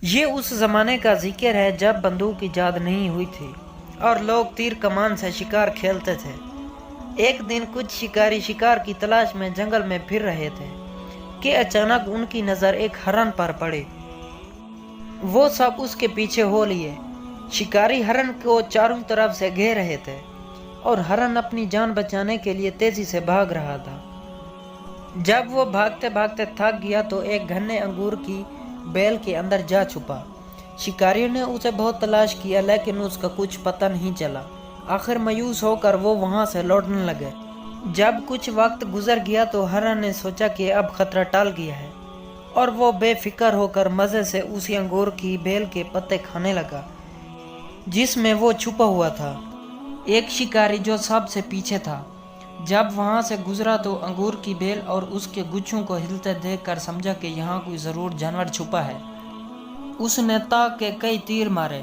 یہ اس زمانے کا ذکر ہے جب بندوق ایجاد نہیں ہوئی تھی اور لوگ تیر کمان سے شکار کھیلتے تھے۔ ایک دن کچھ شکاری شکار کی تلاش میں جنگل میں پھر رہے تھے کہ اچانک ان کی نظر ایک ہرن پر پڑی۔ وہ سب اس کے پیچھے ہو لیے۔ شکاری ہرن کو چاروں طرف سے گھیر رہے تھے اور ہرن اپنی جان بچانے کے لیے تیزی سے بھاگ رہا تھا۔ جب وہ بھاگتے بھاگتے تھک گیا تو ایک گھنے انگور کی بیل کے اندر جا چھپا۔ شکاریوں نے اسے بہت تلاش کیا لیکن اس کا کچھ پتہ نہیں چلا۔ آخر مایوس ہو کر وہ وہاں سے لوٹنے لگے۔ جب کچھ وقت گزر گیا تو ہرن نے سوچا کہ اب خطرہ ٹل گیا ہے اور وہ بے فکر ہو کر مزے سے اسی انگور کی بیل کے پتے کھانے لگا جس میں وہ چھپا ہوا تھا۔ ایک شکاری جو سب سے پیچھے تھا جب وہاں سے گزرا تو انگور کی بیل اور اس کے گچھوں کو ہلتے دیکھ کر سمجھا کہ یہاں کوئی ضرور جانور چھپا ہے۔ اس نے تاک کے کئی تیر مارے۔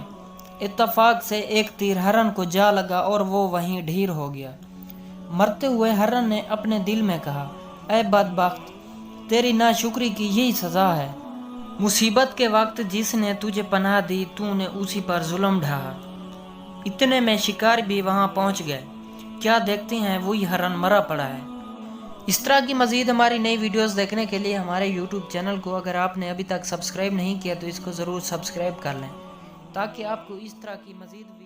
اتفاق سے ایک تیر ہرن کو جا لگا اور وہ وہیں ڈھیر ہو گیا۔ مرتے ہوئے ہرن نے اپنے دل میں کہا، اے بدبخت، تیری ناشکری کی یہی سزا ہے۔ مصیبت کے وقت جس نے تجھے پناہ دی تو نے اسی پر ظلم ڈھایا۔ اتنے میں شکار بھی وہاں پہنچ گئے۔ کیا دیکھتے ہیں وہی ہرن مرا پڑا ہے۔ اس طرح کی مزید ہماری نئی ویڈیوز دیکھنے کے لیے ہمارے یوٹیوب چینل کو اگر آپ نے ابھی تک سبسکرائب نہیں کیا تو اس کو ضرور سبسکرائب کر لیں تاکہ آپ کو اس طرح کی مزید